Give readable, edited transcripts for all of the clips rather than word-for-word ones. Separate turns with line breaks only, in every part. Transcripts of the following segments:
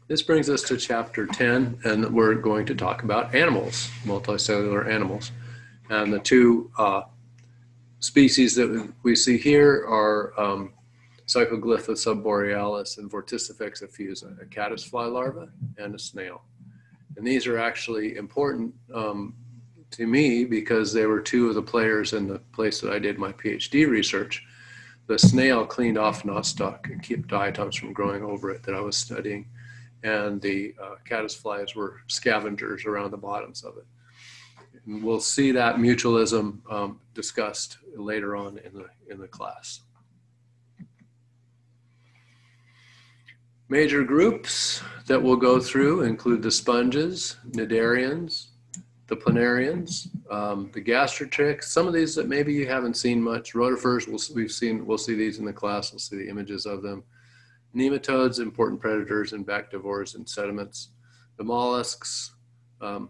This brings us to chapter 10, and we're going to talk about animals, multicellular animals. And the two species that we see here are Cycloglypha subborealis and Vorticifex effusa, a caddisfly larva and a snail. And these are actually important to me because they were two of the players in the place that I did my PhD research. The snail cleaned off nostoc and kept diatoms from growing over it that I was studying. And the caddisflies were scavengers around the bottoms of it. And we'll see that mutualism discussed later on in the class. Major groups that we'll go through include the sponges, cnidarians, the planarians, the gastrotrichs, some of these that maybe you haven't seen much. Rotifers, we'll see these in the class, we'll see the images of them. Nematodes, important predators and bactivores and sediments. The mollusks, the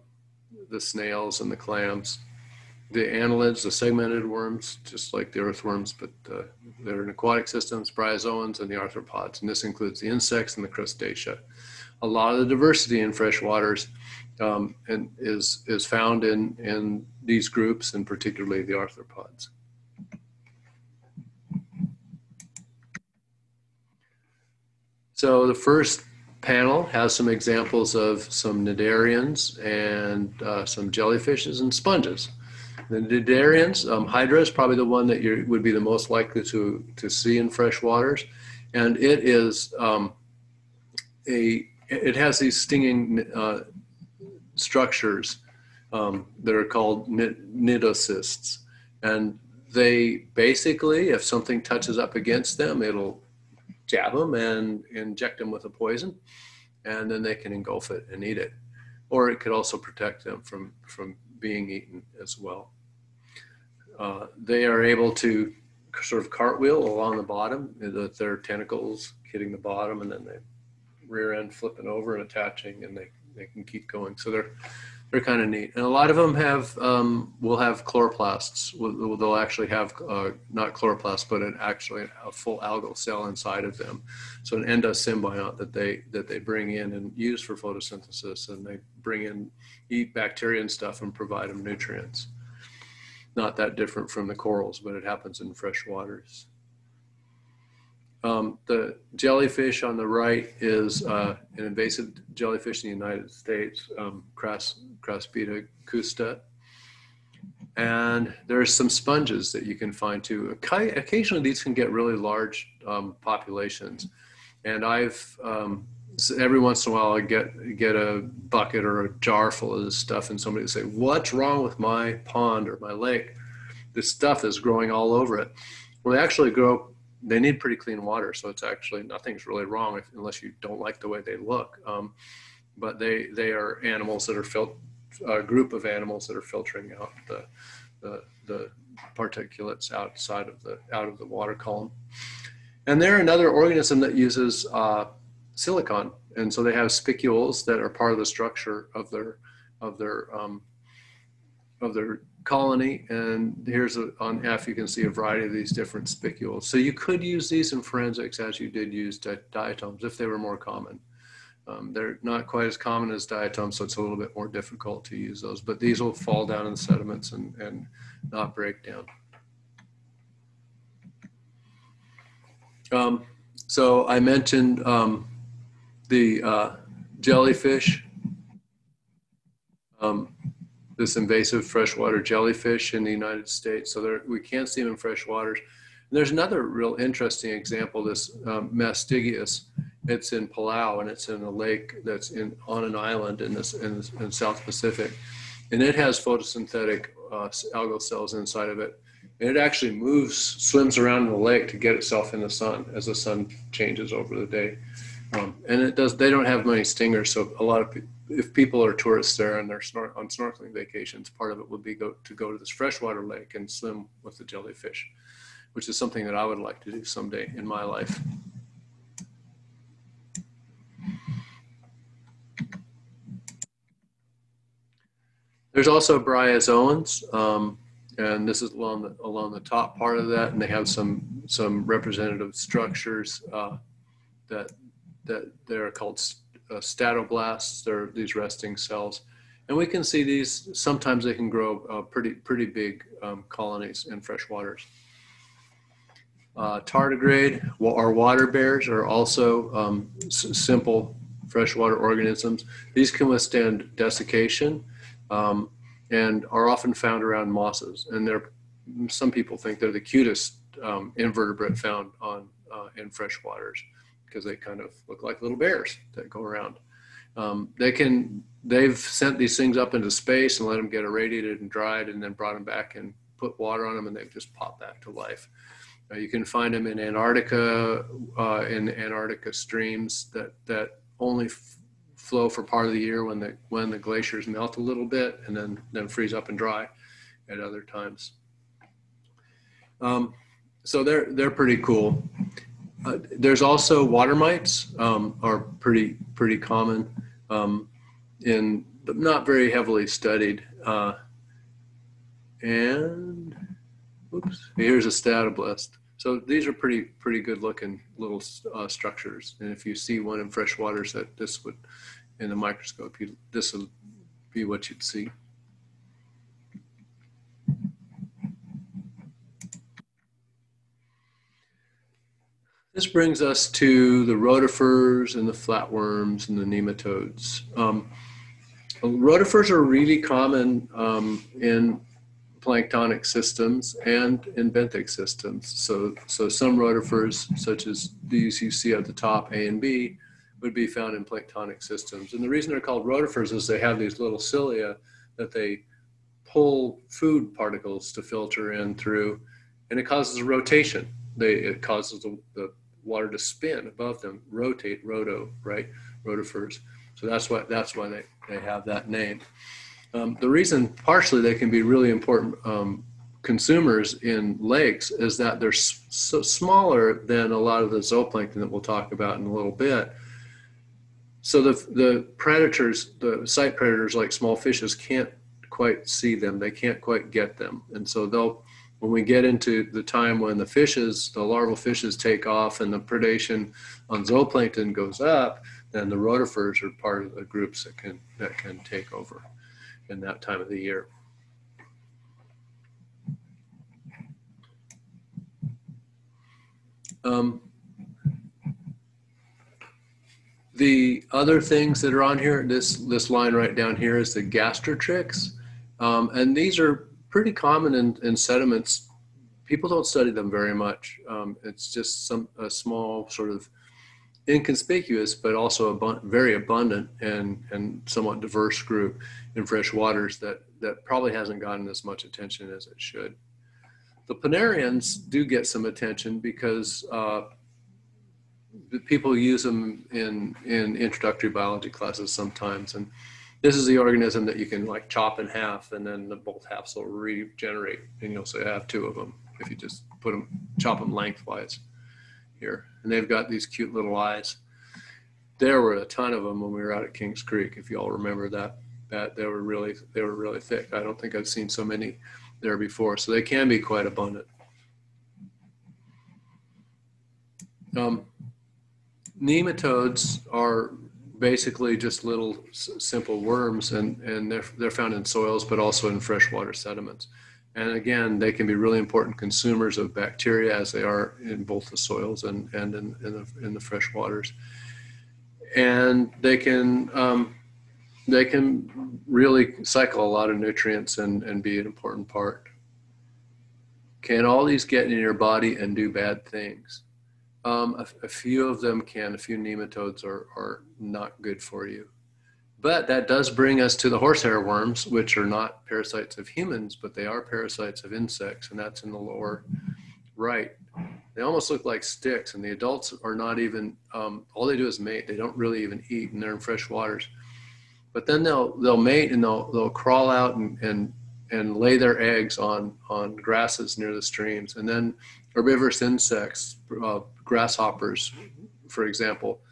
snails and the clams. The annelids, the segmented worms, just like the earthworms, but they're in aquatic systems, bryozoans, and the arthropods. And this includes the insects and the crustacea. A lot of the diversity in freshwaters and is found in these groups, and particularly the arthropods. So the first panel has some examples of some cnidarians and some jellyfishes and sponges. The cnidarians, hydra is probably the one that you would be the most likely to see in freshwaters, and it is it has these stinging structures that are called cnidocysts, and they basically, if something touches up against them, it'll jab them and inject them with a poison, and then they can engulf it and eat it. Or it could also protect them from being eaten as well. They are able to sort of cartwheel along the bottom with their tentacles hitting the bottom, and then they rear end flipping over and attaching, and they can keep going. So they're kind of neat. And a lot of them will have chloroplasts. They'll actually have not chloroplasts, but actually a full algal cell inside of them. So an endosymbiont that they bring in and use for photosynthesis, and they bring in, eat bacteria and stuff and provide them nutrients. Not that different from the corals, but it happens in fresh waters. The jellyfish on the right is an invasive jellyfish in the United States, Craspida custa. And there's some sponges that you can find too. Occasionally these can get really large populations. And every once in a while I get a bucket or a jar full of this stuff, and somebody will say, "What's wrong with my pond or my lake? This stuff is growing all over it." Well, they actually grow. They need pretty clean water, so it's actually nothing's really wrong unless you don't like the way they look. But they are animals that are a group of animals that are filtering out the particulates out of the water column. And they're another organism that uses silicon, and so they have spicules that are part of the structure of their colony. And here's on F, you can see a variety of these different spicules. So you could use these in forensics as you did use diatoms if they were more common. They're not quite as common as diatoms, so it's a little bit more difficult to use those, but these will fall down in the sediments and not break down. So I mentioned the jellyfish, this invasive freshwater jellyfish in the United States. So we can't see them in freshwaters. And there's another real interesting example, this mastigius. It's in Palau, and it's in a lake that's on an island in South Pacific. And it has photosynthetic algal cells inside of it. And it actually swims around in the lake to get itself in the sun as the sun changes over the day. And they don't have many stingers, so a lot of people, if people are tourists there and they're on snorkeling vacations, part of it would be to go to this freshwater lake and swim with the jellyfish, which is something that I would like to do someday in my life. There's also bryozoans, and this is along the top part of that, and they have some representative structures that they're called statoblasts. They're these resting cells. And we can see these, sometimes they can grow pretty big colonies in fresh waters. Tardigrade or water bears are also simple freshwater organisms. These can withstand desiccation and are often found around mosses. And some people think they're the cutest invertebrate found in fresh waters because they kind of look like little bears that go around. They've sent these things up into space and let them get irradiated and dried and then brought them back and put water on them and they've just popped back to life. You can find them in Antarctica streams that only flow for part of the year when the glaciers melt a little bit and then freeze up and dry at other times. So they're pretty cool. There's also water mites are pretty common but not very heavily studied. And oops, here's a statoblast. So these are pretty good looking little structures. And if you see one in fresh waters, that this would, in the microscope, this would be what you'd see. This brings us to the rotifers and the flatworms and the nematodes. Rotifers are really common in planktonic systems and in benthic systems. So some rotifers, such as these you see at the top, A and B, would be found in planktonic systems. And the reason they're called rotifers is they have these little cilia that they pull food particles to filter in through, and it causes a rotation. It causes the water to spin above them, rotate, right? Rotifers. So that's why they have that name. The reason partially they can be really important consumers in lakes is that they're so smaller than a lot of the zooplankton that we'll talk about in a little bit. So the predators, the sight predators like small fishes can't quite see them. They can't quite get them. And so when we get into the time when the larval fishes take off and the predation on zooplankton goes up, then the rotifers are part of the groups that can take over in that time of the year. The other things that are on here, this line right down here is the gastrotrix. And these are pretty common in sediments. People don't study them very much. It's just a small sort of inconspicuous, but also very abundant and somewhat diverse group in fresh waters that probably hasn't gotten as much attention as it should. The planarians do get some attention because people use them in introductory biology classes sometimes. And this is the organism that you can like chop in half and then both halves will regenerate. And you'll say, I have two of them if you just chop them lengthwise here. And they've got these cute little eyes. There were a ton of them when we were out at Kings Creek, if you all remember that. They were really thick. I don't think I've seen so many there before. So they can be quite abundant. Nematodes are basically just little simple worms, and they're found in soils, but also in freshwater sediments. And again, they can be really important consumers of bacteria, as they are in both the soils and in the fresh waters. And they can really cycle a lot of nutrients and be an important part. Can all these get in your body and do bad things? A few of them can. A few nematodes are not good for you. But that does bring us to the horsehair worms, which are not parasites of humans, but they are parasites of insects, and that's in the lower right. They almost look like sticks, and the adults are not even, all they do is mate. They don't really even eat, and they're in fresh waters. But then they'll mate, and they'll crawl out and lay their eggs on grasses near the streams. And then herbivorous insects, grasshoppers, for example,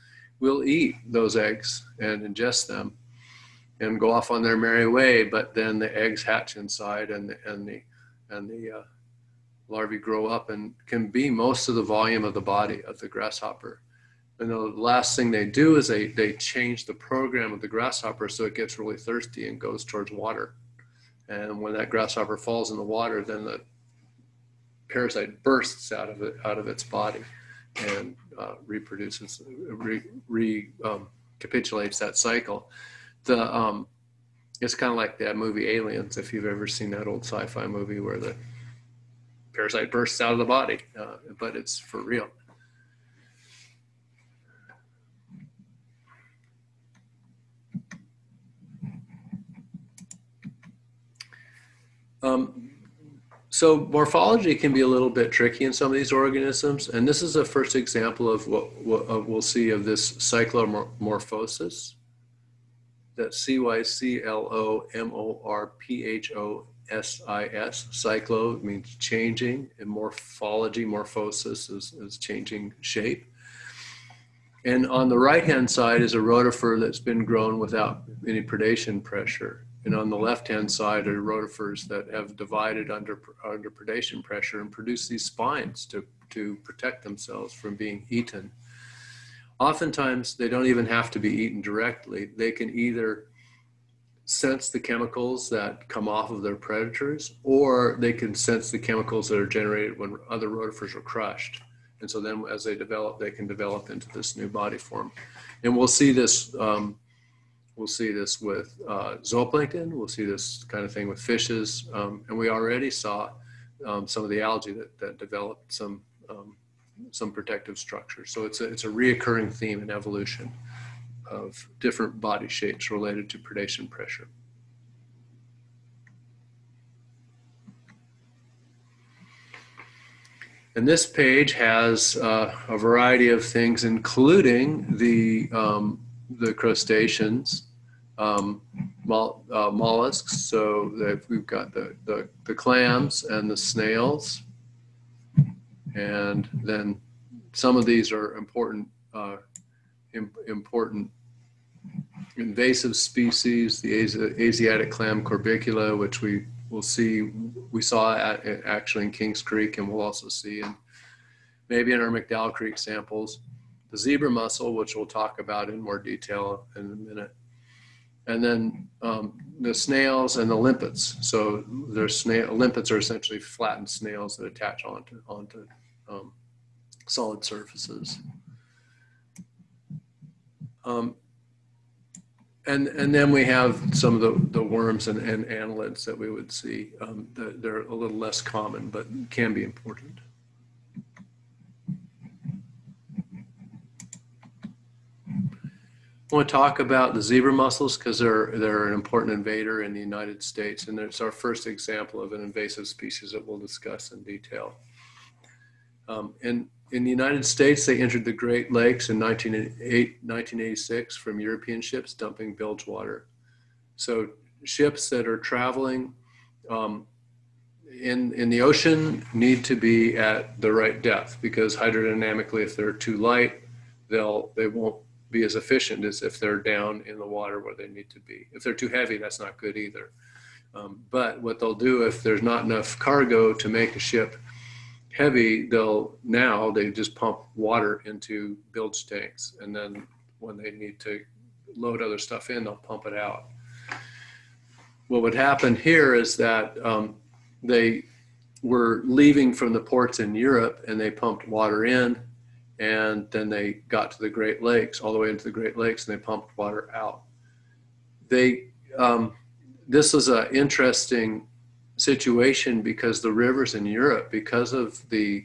will eat those eggs and ingest them and go off on their merry way. But then the eggs hatch inside, and the larvae grow up and can be most of the volume of the body of the grasshopper. And the last thing they do is they change the program of the grasshopper so it gets really thirsty and goes towards water. And when that grasshopper falls in the water, then the parasite bursts out of its body and reproduces, recapitulates that cycle. It's kind of like that movie Aliens, if you've ever seen that old sci-fi movie where the parasite bursts out of the body, but it's for real. So morphology can be a little bit tricky in some of these organisms, and this is a first example of what we'll see of this cyclomorphosis. That's cyclomorphosis. Cyclo means changing, and morphology, morphosis is changing shape. And on the right-hand side is a rotifer that's been grown without any predation pressure. And on the left-hand side are rotifers that have divided under predation pressure and produce these spines to protect themselves from being eaten. Oftentimes, they don't even have to be eaten directly. They can either sense the chemicals that come off of their predators, or they can sense the chemicals that are generated when other rotifers are crushed. And so then as they develop, they can develop into this new body form. And we'll see this with zooplankton. We'll see this kind of thing with fishes. And we already saw some of the algae that developed some protective structure. So it's a reoccurring theme in evolution of different body shapes related to predation pressure. And this page has a variety of things, including the crustaceans, mollusks. So we've got the clams and the snails, and then some of these are important invasive species. The Asiatic clam corbicula, which we saw actually in Kings Creek, and we'll also see in maybe in our McDowell Creek samples. The zebra mussel, which we'll talk about in more detail in a minute. And then the snails and the limpets. So limpets are essentially flattened snails that attach onto solid surfaces. And then we have some of the worms and annelids that we would see. They're a little less common, but can be important. I want to talk about the zebra mussels because they're an important invader in the United States, and it's our first example of an invasive species that we'll discuss in detail. In the United States, they entered the Great Lakes in 1986 from European ships dumping bilge water. So ships that are traveling in the ocean need to be at the right depth, because hydrodynamically, if they're too light, they won't be as efficient as if they're down in the water where they need to be. If they're too heavy, that's not good either. But what they'll do if there's not enough cargo to make a ship heavy, they just pump water into bilge tanks, and then when they need to load other stuff in, they'll pump it out. What would happen here is that they were leaving from the ports in Europe, and they pumped water in, and then they got to the Great Lakes, all the way into the Great Lakes, and they pumped water out. This was an interesting situation because the rivers in Europe, because of the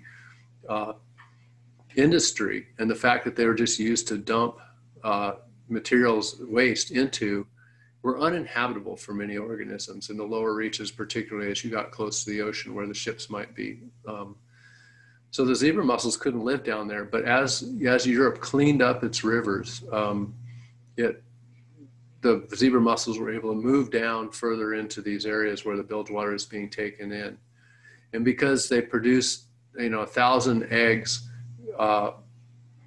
industry and the fact that they were just used to dump materials, waste into, were uninhabitable for many organisms in the lower reaches, particularly as you got close to the ocean where the ships might be. So the zebra mussels couldn't live down there, but as Europe cleaned up its rivers, the zebra mussels were able to move down further into these areas where the bilge water is being taken in. And because they produce, 1,000 eggs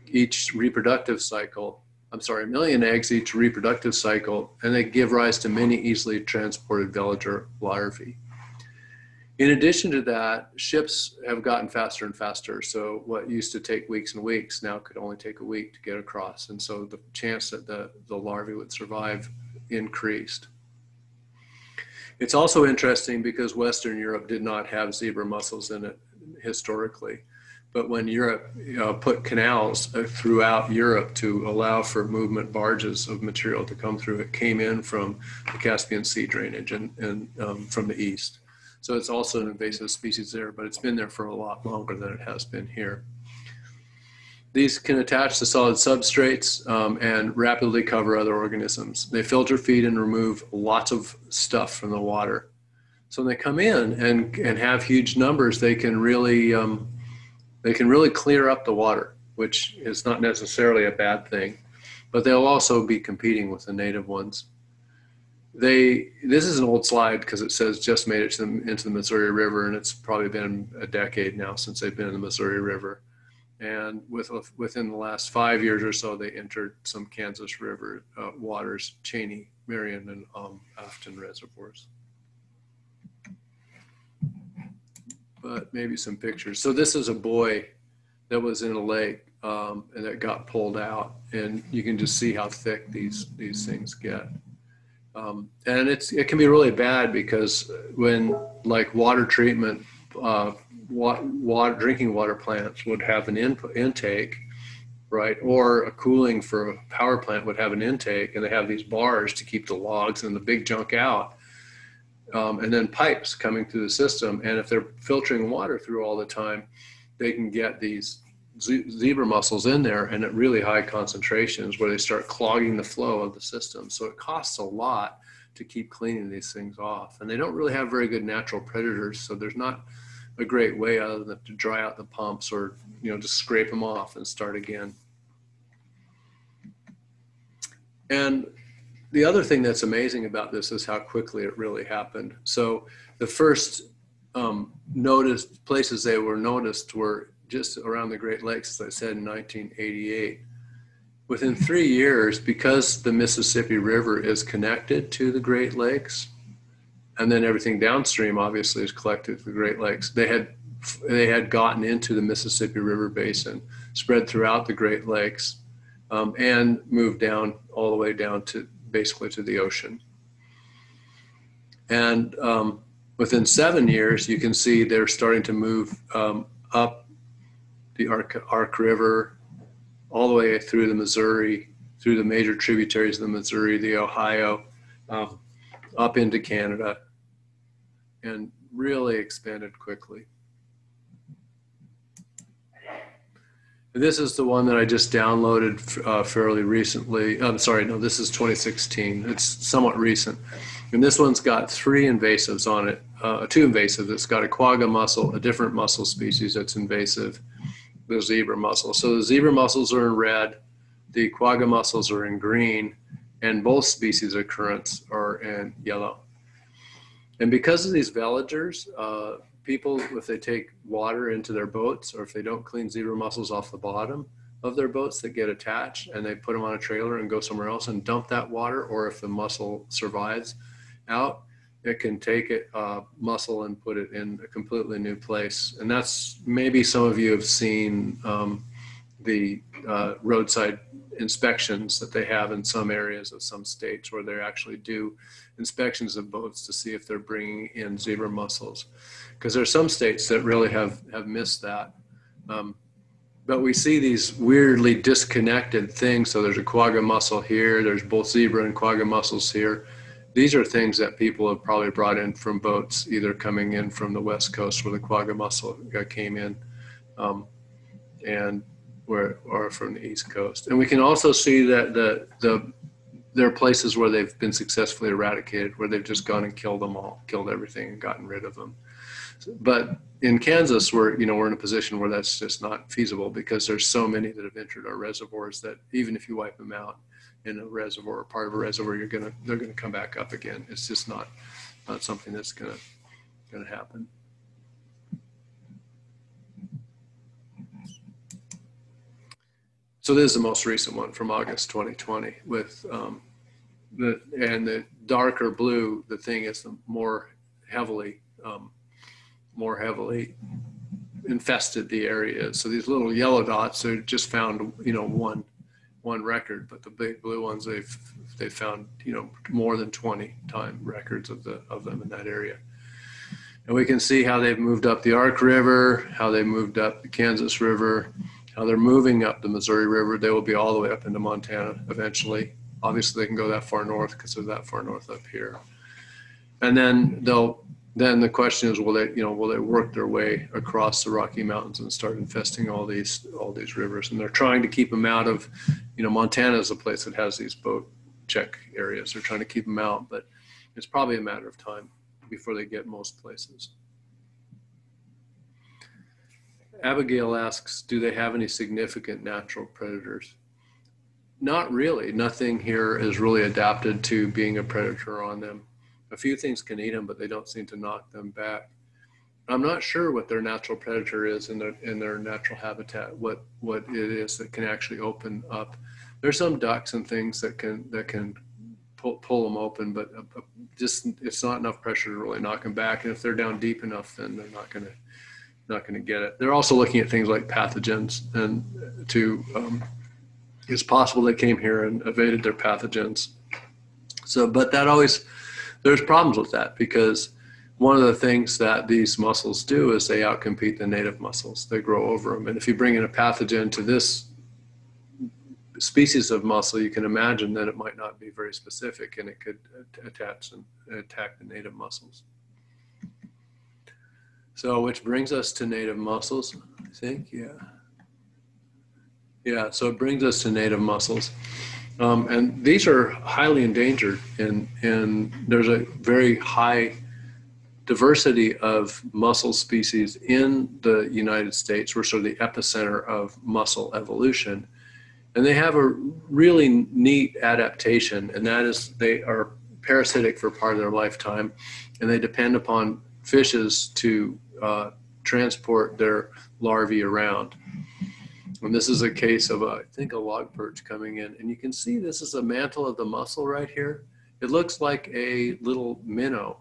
each reproductive cycle, a million eggs each reproductive cycle, and they give rise to many easily transported veliger larvae. In addition to that, ships have gotten faster and faster. So what used to take weeks and weeks now could only take a week to get across. And so the chance that the larvae would survive increased. It's also interesting because Western Europe did not have zebra mussels in it historically. But when Europe put canals throughout Europe to allow for movement barges of material to come through, it came in from the Caspian Sea drainage and from the east. So it's also an invasive species there, but it's been there for a lot longer than it has been here. These can attach to solid substrates and rapidly cover other organisms. They filter, feed, and remove lots of stuff from the water. So when they come in and have huge numbers, they can really clear up the water, which is not necessarily a bad thing, but they'll also be competing with the native ones. This is an old slide because it says just made it into the Missouri River, and it's probably been a decade now since they've been in the Missouri River. And within the last 5 years or so, they entered some Kansas River waters, Cheney, Marion, and Afton reservoirs. But maybe some pictures. So this is a buoy that was in a lake and that got pulled out, and you can just see how thick these things get. And it can be really bad because when like water treatment, drinking water plants would have an intake, right? Or a cooling for a power plant would have an intake, and they have these bars to keep the logs and the big junk out. And then pipes coming through the system. And if they're filtering water through all the time, they can get these zebra mussels in there and at really high concentrations where they start clogging the flow of the system. So it costs a lot to keep cleaning these things off. And they don't really have very good natural predators. So there's not a great way other than to dry out the pumps or, just scrape them off and start again. And the other thing that's amazing about this is how quickly it really happened. So the first places they were noticed were just around the Great Lakes, as I said, in 1988. Within 3 years, because the Mississippi River is connected to the Great Lakes, and then everything downstream obviously is collected to the Great Lakes, they had gotten into the Mississippi River basin, spread throughout the Great Lakes, and moved down all the way down to basically to the ocean. And within 7 years, you can see they're starting to move up the Ark River, all the way through the Missouri, through the major tributaries of the Missouri, the Ohio, up into Canada, and really expanded quickly. And this is the one that I just downloaded fairly recently. I'm sorry, no, this is 2016. It's somewhat recent. And this one's got 3 invasives on it, 2 invasives. It's got a quagga mussel, a different mussel species that's invasive, the zebra mussel. So the zebra mussels are in red, the quagga mussels are in green, and both species of currents are in yellow. And because of these veligers, people, if they take water into their boats, or if they don't clean zebra mussels off the bottom of their boats that get attached, and they put them on a trailer and go somewhere else and dump that water, or if the mussel survives out, it can take a mussel and put it in a completely new place. And that's, maybe some of you have seen the roadside inspections that they have in some areas of some states, where they actually do inspections of boats to see if they're bringing in zebra mussels. Because there are some states that really have missed that. But we see these weirdly disconnected things. So there's a quagga mussel here, there's both zebra and quagga mussels here. These are things that people have probably brought in from boats, either coming in from the West Coast where the quagga mussel came in, or from the East Coast. And we can also see that there are places where they've been successfully eradicated, where they've just gone and killed them all, killed everything and gotten rid of them. But in Kansas, we're in a position where that's just not feasible, because there's so many that have entered our reservoirs that even if you wipe them out in a reservoir or part of a reservoir, they're gonna come back up again. It's just not something that's gonna happen. So this is the most recent one from August 2020 with the darker blue, the thing is the more heavily more heavily infested the area. So these little yellow dots are just found, you know, one record, but the big blue ones, they've found, you know, more than 20 time records of them in that area. And we can see how they've moved up the Ark River, how they moved up the Kansas River, how they're moving up the Missouri River. They will be all the way up into Montana eventually. Obviously, they can go that far north because they're that far north up here. And then then the question is, will they work their way across the Rocky Mountains and start infesting all these rivers? And they're trying to keep them out of, you know, Montana is a place that has these boat check areas. They're trying to keep them out, but it's probably a matter of time before they get most places. Abigail asks, do they have any significant natural predators? Not really. Nothing here is really adapted to being a predator on them. A few things can eat them, but they don't seem to knock them back. I'm not sure what their natural predator is in their natural habitat, what it is that can actually open up. There's some ducks and things that can pull them open, but just it's not enough pressure to really knock them back. And if they're down deep enough, then they're not going to get it. They're also looking at things like pathogens, and it's possible they came here and evaded their pathogens. So, but there's problems with that, because one of the things that these mussels do is they outcompete the native mussels. They grow over them. And if you bring in a pathogen to this species of mussel, you can imagine that it might not be very specific, and it could attach and attack the native mussels. So, which brings us to native mussels, I think, yeah, so it brings us to native mussels. And these are highly endangered, and there's a very high diversity of mussel species in the United States. We're sort of the epicenter of mussel evolution. And they have a really neat adaptation, and that is they are parasitic for part of their lifetime, and they depend upon fishes to transport their larvae around. And this is a case of, I think, a log perch coming in. And you can see this is a mantle of the mussel right here. It looks like a little minnow.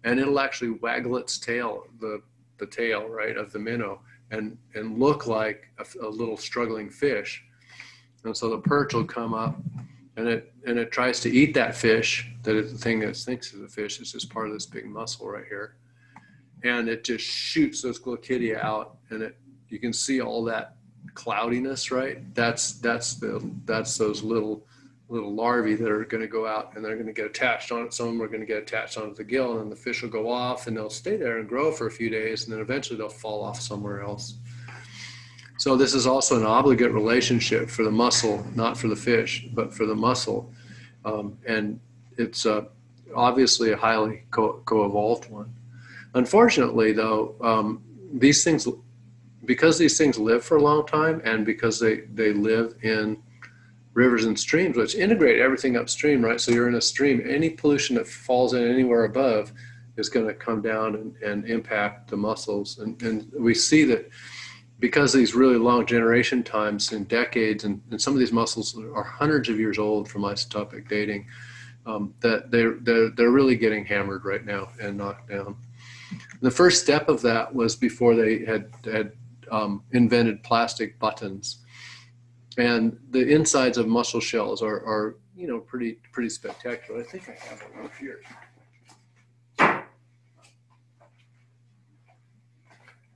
And it'll actually waggle its tail, the tail, right, of the minnow, and look like a little struggling fish. And so the perch will come up, and it tries to eat that fish, the thing that it thinks is a fish. It's just part of this big mussel right here. And it just shoots those glaucidia out, and you can see all that cloudiness, right? That's those little larvae that are going to go out, and they're going to get attached on it. Some of them are going to get attached onto the gill, and then the fish will go off, and they'll stay there and grow for a few days, and then eventually they'll fall off somewhere else. So this is also an obligate relationship for the mussel, not for the fish, but for the mussel, and it's obviously a highly co-evolved one. Unfortunately, though, these things, because these things live for a long time, and because they live in rivers and streams, which integrate everything upstream, right? So you're in a stream, any pollution that falls in anywhere above is going to come down and impact the mussels. And we see that because these really long generation times in decades, and some of these mussels are hundreds of years old from isotopic dating, that they're really getting hammered right now and knocked down. The first step of that was before they had invented plastic buttons. And the insides of mussel shells are you know, pretty spectacular. I think I have one up here.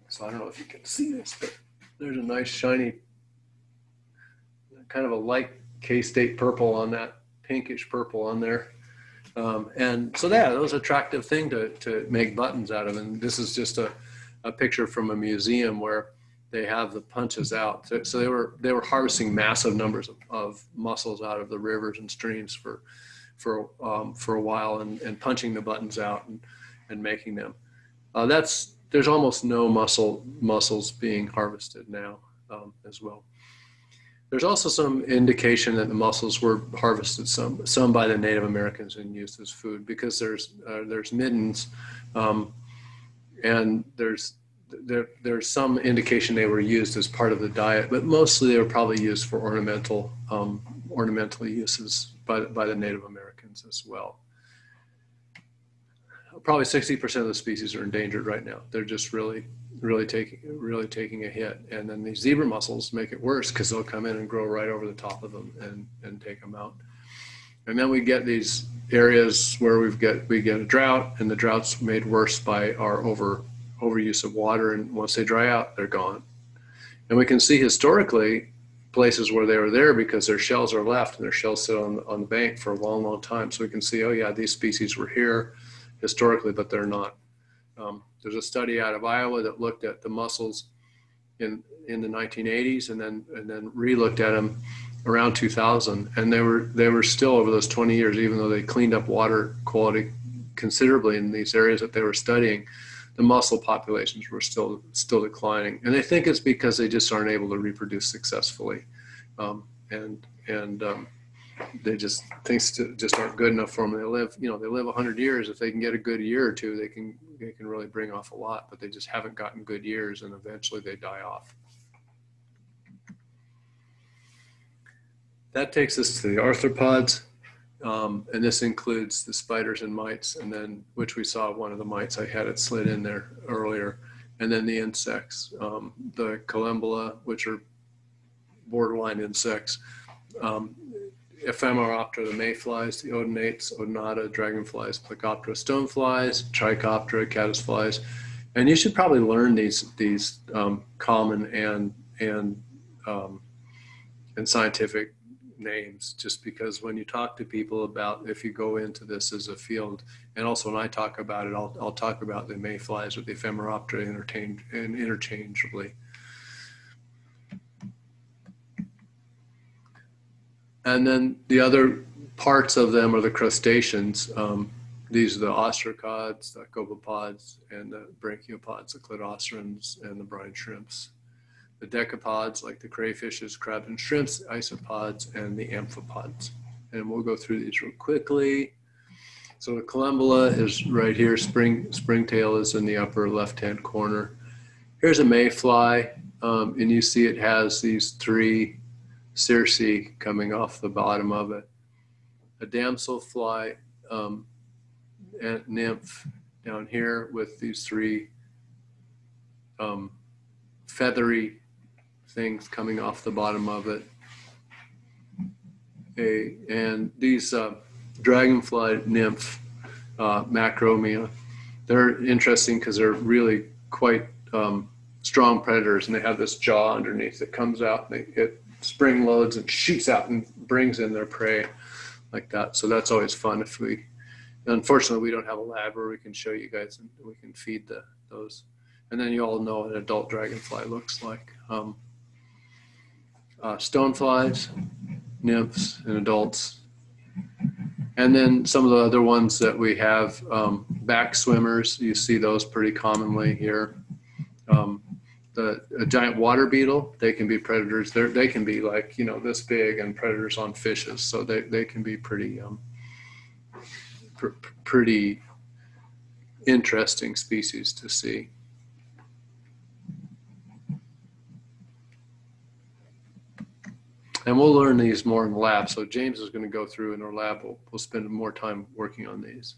So I don't know if you can see this, but there's a nice shiny, kind of a light K-State purple on that, pinkish purple on there. And so that was an attractive thing to make buttons out of. And this is just a picture from a museum where they have the punches out. So they were harvesting massive numbers of mussels out of the rivers and streams for a while, and punching the buttons out and making them. There's almost no mussels being harvested now as well. There's also some indication that the mussels were harvested some by the Native Americans and used as food, because there's middens, and there's some indication they were used as part of the diet, but mostly they were probably used for ornamental uses by the Native Americans as well. probably 60% of the species are endangered right now. They're just really taking a hit. And then these zebra mussels make it worse because they'll come in and grow right over the top of them and take them out. And then we get these areas where we get a drought, and the drought's made worse by our overuse of water. And once they dry out, they're gone. And we can see historically places where they were there because their shells are left, and their shells sit on the bank for a long, long time. So we can see, oh yeah, these species were here historically, but they're not. There's a study out of Iowa that looked at the mussels in the 1980s, and then re-looked at them around 2000, and they were still, over those 20 years, even though they cleaned up water quality considerably in these areas that they were studying, the mussel populations were still declining. And they think it's because they just aren't able to reproduce successfully, and they just, things just aren't good enough for them. They live 100 years. If they can get a good year or two, they can really bring off a lot, but they just haven't gotten good years, and eventually they die off. That takes us to the arthropods, and this includes the spiders and mites, and then, which we saw one of the mites, I had it slid in there earlier, and then the insects, the colembala, which are borderline insects, Ephemeroptera, the mayflies, the odonates, odonata, dragonflies, Plecoptera, stoneflies, Trichoptera, caddisflies. And you should probably learn these common and scientific names, just because when you talk to people about, if you go into this as a field, and also when I talk about it, I'll talk about the mayflies or the Ephemeroptera interchangeably. And then the other parts of them are the crustaceans. These are the ostracods, the copepods, and the brachiopods, the cladocerans, and the brine shrimps. The decapods, like the crayfishes, crabs, and shrimps, the isopods, and the amphipods. And we'll go through these real quickly. So the colembala is right here. Springtail is in the upper left-hand corner. Here's a mayfly, and you see it has these three circi coming off the bottom of it. A damselfly and nymph down here with these three feathery things coming off the bottom of it. And these dragonfly nymph, macromia, they're interesting because they're really quite strong predators, and they have this jaw underneath that comes out, and it spring loads and shoots out and brings in their prey like that. So that's always fun. Unfortunately, we don't have a lab where we can show you guys and we can feed those. And then you all know what an adult dragonfly looks like. Stoneflies, nymphs, and adults. And then some of the other ones that we have, back swimmers, you see those pretty commonly here. A giant water beetle, they can be predators. They can be like, this big, and predators on fishes. So they can be pretty pretty interesting species to see. And we'll learn these more in the lab. So James is going to go through in our lab. We'll spend more time working on these.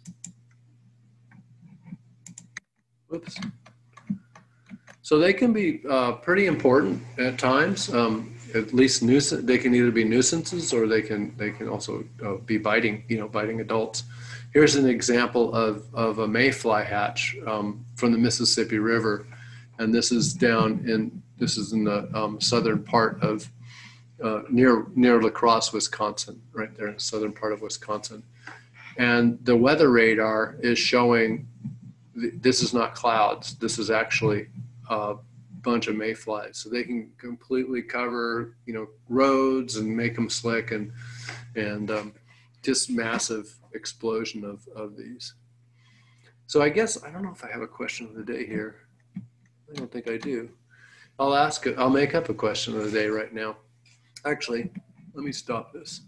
Whoops. So they can be pretty important at times. At least they can either be nuisances, or they can also be biting, biting adults. Here's an example of a mayfly hatch from the Mississippi River, and this is in the southern part of near La Crosse, Wisconsin, right there in the southern part of Wisconsin. And the weather radar is showing this is not clouds. This is actually a bunch of mayflies. So they can completely cover, roads and make them slick, and just massive explosion of these. So I guess, I don't know if I have a question of the day here. I don't think I do. I'll make up a question of the day right now. Actually, let me stop this.